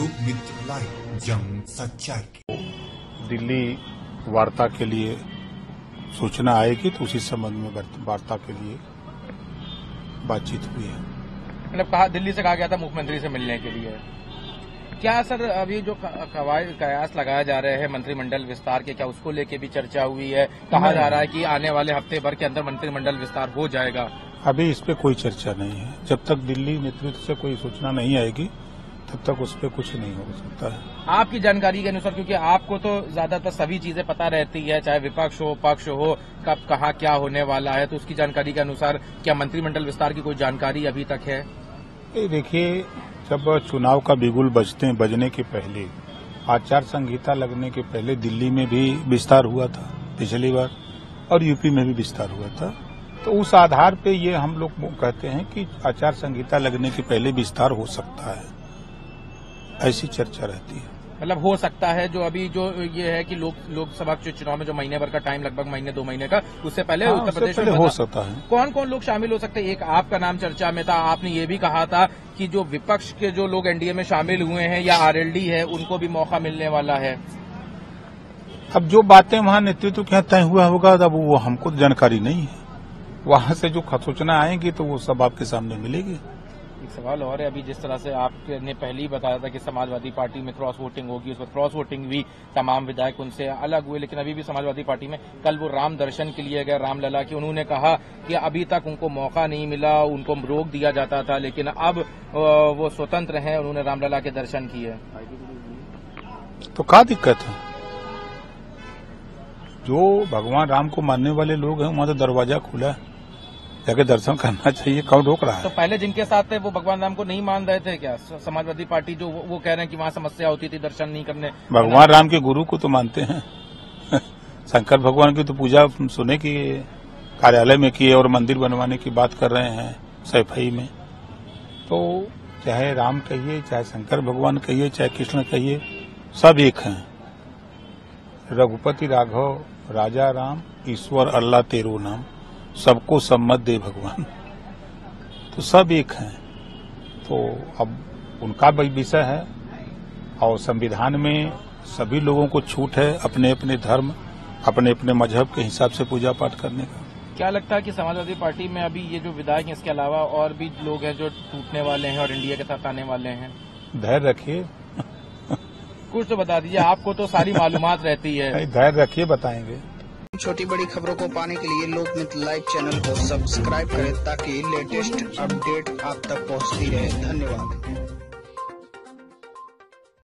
लोकमित्र live, जंग सच्चाई की। दिल्ली वार्ता के लिए सूचना आएगी तो उसी संबंध में वार्ता के लिए बातचीत हुई है। मतलब कहा, दिल्ली से कहा गया था मुख्यमंत्री से मिलने के लिए। क्या सर अभी जो कयास लगाए जा रहे हैं मंत्रिमंडल विस्तार के, क्या उसको लेके भी चर्चा हुई है? कहा जा रहा है कि आने वाले हफ्ते भर के अंदर मंत्रिमंडल विस्तार हो जाएगा। अभी इस पे कोई चर्चा नहीं है। जब तक दिल्ली नेतृत्व से कोई सूचना नहीं आएगी तब तक उस पर कुछ नहीं हो सकता है। आपकी जानकारी के अनुसार, क्योंकि आपको तो ज्यादातर सभी चीजें पता रहती है, चाहे विपक्ष हो पक्ष हो, कब कहाँ क्या होने वाला है, तो उसकी जानकारी के अनुसार क्या मंत्रिमंडल विस्तार की कोई जानकारी अभी तक है? देखिए, जब चुनाव का बिगुल बजने के पहले, आचार संहिता लगने के पहले दिल्ली में भी विस्तार हुआ था पिछली बार, और यूपी में भी विस्तार हुआ था। तो उस आधार पे ये हम लोग कहते हैं कि आचार संहिता लगने के पहले विस्तार हो सकता है, ऐसी चर्चा रहती है। मतलब हो सकता है, जो अभी जो ये है कि लोकसभा के चुनाव में जो महीने भर का टाइम, लगभग महीने 2 महीने का, उससे पहले उत्तर प्रदेश में हो सकता है। कौन कौन लोग शामिल हो सकते हैं? एक आपका नाम चर्चा में था, आपने ये भी कहा था कि जो विपक्ष के जो लोग एनडीए में शामिल हुए हैं या आरएलडी है, उनको भी मौका मिलने वाला है। अब जो बातें वहां नेतृत्व के तय हुआ होगा, अब वो हमको जानकारी नहीं है। वहां से जो सूचना आएंगी तो वो सब आपके सामने मिलेगी। एक सवाल और है, अभी जिस तरह से आपने पहले ही बताया था कि समाजवादी पार्टी में क्रॉस वोटिंग होगी, उस पर क्रॉस वोटिंग भी तमाम विधायक उनसे अलग हुए, लेकिन अभी भी समाजवादी पार्टी में कल वो राम दर्शन के लिए गए रामलला की, उन्होंने कहा कि अभी तक उनको मौका नहीं मिला, उनको रोक दिया जाता था, लेकिन अब वो स्वतंत्र हैं, उन्होंने रामलला के दर्शन किए। तो क्या दिक्कत है? जो भगवान राम को मानने वाले लोग हैं, वहां तो दरवाजा खुला है, जाके दर्शन करना चाहिए। कौन रोक रहा है? तो पहले जिनके साथ थे वो भगवान राम को नहीं मान रहे थे क्या? समाजवादी पार्टी जो वो कह रहे हैं कि वहाँ समस्या होती थी दर्शन नहीं करने। भगवान राम के गुरु को तो मानते हैं। शंकर भगवान की तो पूजा सुने की कार्यालय में की है और मंदिर बनवाने की बात कर रहे हैं सैफई में। तो चाहे राम कहिए, चाहे शंकर भगवान कहिए, चाहे कृष्ण कहिए, सब एक हैं। रघुपति राघव राजा राम, ईश्वर अल्लाह तेरो नाम, सबको सम्मत दे भगवान, तो सब एक हैं। तो अब उनका विषय है, और संविधान में सभी लोगों को छूट है अपने अपने धर्म, अपने अपने मजहब के हिसाब से पूजा पाठ करने का। क्या लगता है कि समाजवादी पार्टी में अभी ये जो विधायक हैं, इसके अलावा और भी लोग हैं जो टूटने वाले हैं और इंडिया के साथ आने वाले हैं? धैर्य रखिए। कुछ तो बता दीजिए, आपको तो सारी मालूमात रहती है। धैर्य रखिए, बताएंगे। छोटी बड़ी खबरों को पाने के लिए लोकमित्र लाइव चैनल को सब्सक्राइब करें ताकि लेटेस्ट अपडेट आप तक पहुंचती रहे। धन्यवाद।